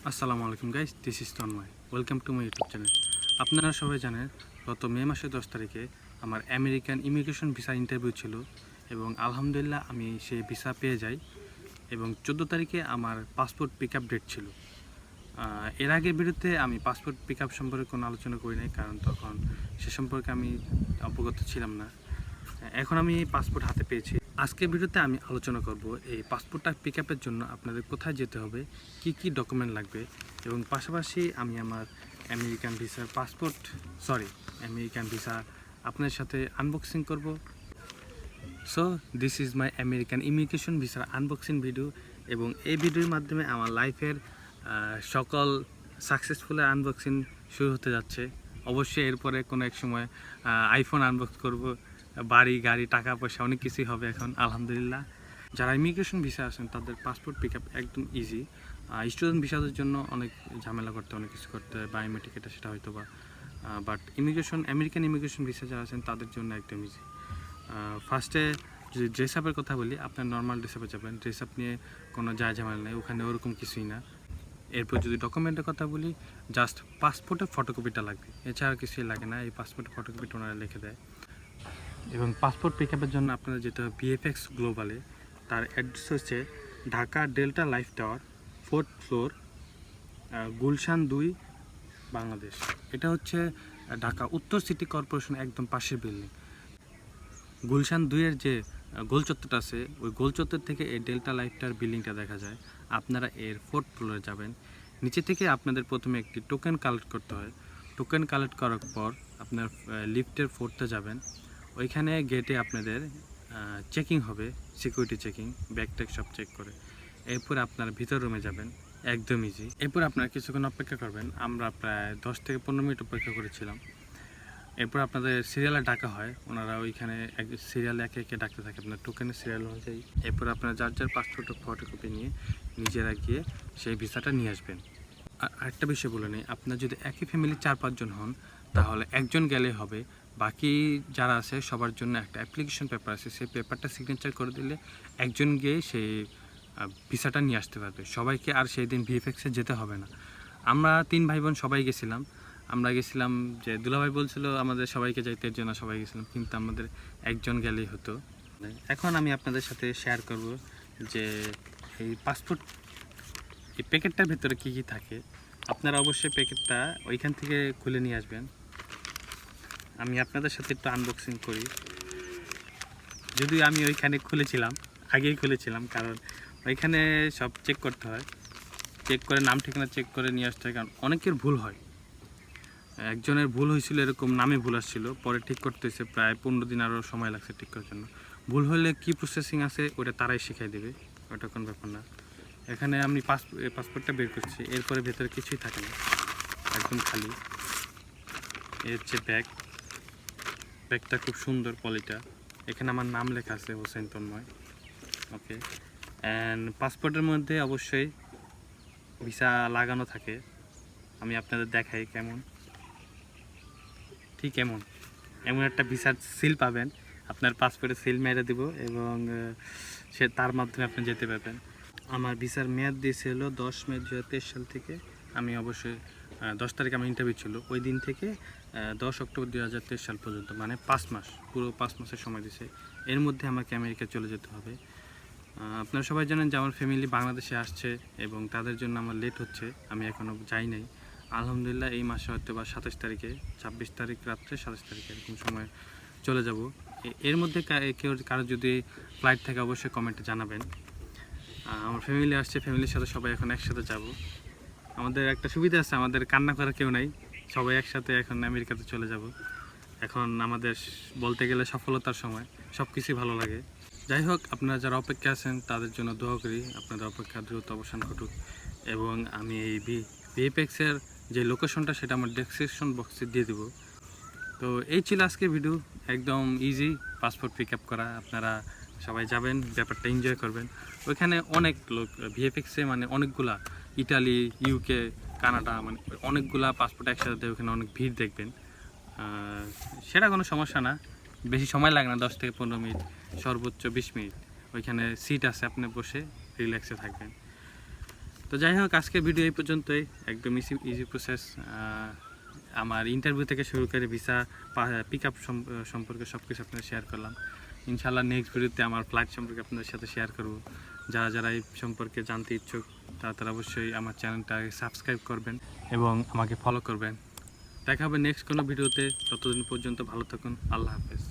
আসসালামু আলাইকুম guys, this is Tanmoy. Welcome to my YouTube channel. আপনারা সবাই জানেন গত মে মাসের 10 তারিখে আমার আমেরিকান ইমিগ্রেশন ভিসা ইন্টারভিউ ছিল এবং আলহামদুলিল্লাহ আমি সেই ভিসা পেয়ে যাই এবং 14 তারিখে আমার পাসপোর্ট পিক আপ ডেট ছিল। এর আগের ভিডিওতে আমি পাসপোর্ট পিক আপ সম্পর্কে কোনো আলোচনা করি নাই, কারণ তখন সে সম্পর্কে আমি অবগত ছিলাম না। এখন আমি পাসপোর্ট হাতে পেয়েছি। আজকের ভিডিওতে আমি আলোচনা করব এই পাসপোর্টটা পিক আপের জন্য আপনাদের কোথায় যেতে হবে, কি কি ডকুমেন্ট লাগবে, এবং পাশাপাশি আমি আমার আমেরিকান ভিসা আপনার সাথে আনবক্সিং করব। So this is my American immigration ভিসার আনবক্সিং ভিডিও, এবং এই ভিডিওর মাধ্যমে আমার লাইফের সকল সাকসেসফুল আনবক্সিং শুরু হতে যাচ্ছে। অবশ্যই এরপরে কোনো এক সময় আইফোন আনবক্স করব, বাড়ি গাড়ি টাকা পয়সা অনেক কিছুই হবে এখন আলহামদুলিল্লাহ। যারা ইমিগ্রেশন ভিসা আছেন তাদের পাসপোর্ট পিক আপ একদম ইজি। স্টুডেন্ট ভিসাদের জন্য অনেক ঝামেলা করতে, অনেক কিছু করতে হয়, বায়োমেট্রিক এটা সেটা হয়তো বা, বাট আমেরিকান ইমিগ্রেশন ভিসা যারা আছেন তাদের জন্য একদম ইজি। ফার্স্টে যদি ড্রেস আপের কথা বলি, আপনার নর্মাল ড্রেস আপে যাবেন, ড্রেস আপ নিয়ে কোনো ঝামেলা নেই, ওখানে ওরকম কিছুই না। এরপর যদি ডকুমেন্টের কথা বলি, জাস্ট পাসপোর্টের ফটোকপিটা লাগবে, এছাড়া কিছুই লাগে না। এই পাসপোর্টের ফটোকপিটা ওনারা লিখে দেয়। এবং পাসপোর্ট পিক আপের জন্য আপনারা যেতে হবে ভিএফএক্স গ্লোবালে। তার অ্যাড্রেস হচ্ছে Dhaka delta life tower, 4th floor, Gulshan 2, Bangladesh. এটা হচ্ছে ঢাকা উত্তর সিটি কর্পোরেশন একদম পাশের বিল্ডিং। গুলশান 2-এর যে গোল চত্বরটা আছে, ওই গোল চত্বর থেকে এই ডেল্টা লাইফটার বিল্ডিংটা দেখা যায়। আপনারা এর 4th ফ্লোরে যাবেন। নিচে থেকে আপনাদের প্রথমে একটি টোকেন কালেক্ট করতে হয়। টোকেন কালেক্ট করার পর আপনার লিফটের 4th যাবেন। ওইখানে গেটে আপনাদের চেকিং হবে, সিকিউরিটি চেকিং, ব্যাগ ট্যাগ সব চেক করে। এরপর আপনার ভিতর রুমে যাবেন, একদম ইজি। এরপর আপনারা কিছুক্ষণ অপেক্ষা করবেন। আমরা প্রায় 10 থেকে 15 মিনিট অপেক্ষা করেছিলাম। এরপর আপনাদের সিরিয়ালে ডাকা হয়, ওনারা ওইখানে সিরিয়ালে একে একে ডাকতে থাকে আপনার টোকেনের সিরিয়াল অনুযায়ী। এরপর আপনারা যার যার পাসপোর্টের ফটোকপি নিয়ে নিজেরা গিয়ে সেই ভিসাটা নিয়ে আসবেন। আর আরেকটা বিষয় বলে নিই, আপনার যদি একই ফ্যামিলি 4-5 জন হন তাহলে একজন গেলে হবে। বাকি যারা আছে সবার জন্য একটা অ্যাপ্লিকেশন পেপার আছে, সেই পেপারটা সিগনেচার করে দিলে একজন গিয়ে সেই ভিসাটা নিয়ে আসতে পারবে। সবাইকে আর সেই দিন ভিএফএক্সে যেতে হবে না। আমরা 3 ভাই বোন সবাই গেছিলাম। আমরা গেছিলাম যে দুলাভাই বলছিল আমাদের সবাইকে যাইতে, এর জন্য সবাই গেছিলাম, কিন্তু আমাদের একজন গেলেই হতো। এখন আমি আপনাদের সাথে শেয়ার করব যে এই পাসপোর্ট এই প্যাকেটটার ভেতরে কী কী থাকে। আপনারা অবশ্যই প্যাকেটটা ওইখান থেকে খুলে নিয়ে আসবেন। আমি আপনাদের সাথে একটু আনবক্সিং করি। যদিও আমি ওইখানে আগেই খুলেছিলাম, কারণ ওইখানে সব চেক করতে হয়, চেক করে নাম ঠিকানা চেক করে নিয়ে আসতে হয়, কারণ অনেকের ভুল হয়। একজনের ভুল হয়েছিল, এরকম নামে ভুল আসছিল, পরে ঠিক করতেছে প্রায় 15 দিন আরও সময় লাগছে ঠিক করার জন্য। ভুল হলে কী প্রসেসিং আছে ওটা তারাই শিখাই দেবে, ওটা কোনো ব্যাপার না। এখানে আমি পাসপোর্টটা বের করছি, এরপরে ভেতরে কিছুই থাকে না, একদম খালি। এ হচ্ছে ব্যাগটা খুব সুন্দর পলিটা। এখানে আমার নাম লেখা আছে হোসেন তন্ময়। ওকে, অ্যান্ড পাসপোর্টের মধ্যে অবশ্যই ভিসা লাগানো থাকে। আমি আপনাদের দেখাই কেমন, ঠিক এমন একটা ভিসার সিল পাবেন। আপনার পাসপোর্টে সিল মেরে দেবো এবং তার মাধ্যমে আপনি যেতে পারবেন। আমার ভিসার মেয়াদ দিয়েছিল 10 মে 2023 সাল থেকে। আমি অবশ্যই 10 তারিখ আমার ইন্টারভিউ ছিল, ওই দিন থেকে 10 অক্টোবর 2023 সাল পর্যন্ত, মানে 5 মাস, পুরো 5 মাসের সময় দিয়েছে। এর মধ্যে আমাকে আমেরিকা চলে যেতে হবে। আপনারা সবাই জানেন যে আমার ফ্যামিলি বাংলাদেশে আসছে এবং তাদের জন্য আমার লেট হচ্ছে, আমি এখনও যাই নাই। আলহামদুলিল্লাহ এই মাসে হয়তো বা 27 তারিখে, 26 তারিখ রাত্রে 27 তারিখে এরকম সময় চলে যাব। এর মধ্যে কারো যদি ফ্লাইট থাকে অবশ্যই কমেন্টে জানাবেন। আমার ফ্যামিলি আসছে, ফ্যামিলির সাথে সবাই এখন একসাথে যাব। আমাদের একটা সুবিধা আছে, আমাদের কান্না করার কেউ নাই, সবাই একসাথে এখন আমেরিকাতে চলে যাব। এখন আমাদের বলতে গেলে সফলতার সময়, সব কিছুই ভালো লাগে। যাই হোক, আপনারা যারা অপেক্ষা আছেন তাদের জন্য দোয়া করি আপনাদের অপেক্ষা দ্রুত অবসান ঘটুক। এবং আমি এই ভিএফএক্সের যে লোকেশনটা সেটা আমার ডেসক্রিপশন বক্সে দিয়ে দেবো। তো এই ছিল আজকে ভিডিও, একদম ইজি পাসপোর্ট পিক আপ করা। আপনারা সবাই যাবেন, ব্যাপারটা এনজয় করবেন। ওইখানে অনেক লোক ভিএফএক্সে, মানে অনেকগুলা, ইটালি, ইউকে, কানাডা, মানে অনেকগুলা পাসপোর্ট একসাথে দেয়, ওখানে অনেক ভিড় দেখবেন। সেটা কোনো সমস্যা না, বেশি সময় লাগে না, 10 থেকে 15 মিনিট, সর্বোচ্চ 20 মিনিট। ওইখানে সিট আছে, আপনি বসে রিল্যাক্সে থাকবেন। তো যাই হোক, আজকের ভিডিও এই পর্যন্তই, একদম ইজি প্রসেস। আমার ইন্টারভিউ থেকে শুরু করে ভিসা পিক আপ সম্পর্কে সব কিছু আপনাদের শেয়ার করলাম। ইনশাআল্লাহ নেক্সট ভিডিওতে আমার ফ্লাইট সম্পর্কে আপনাদের সাথে শেয়ার করব। যারা এই সম্পর্কে জানতে ইচ্ছুক তারা অবশ্যই আমার চ্যানেলটা সাবস্ক্রাইব করবেন এবং আমাকে ফলো করবেন। দেখা হবে নেক্সট কোনো ভিডিওতে। ততদিন পর্যন্ত ভালো থাকুন। আল্লাহ হাফেজ।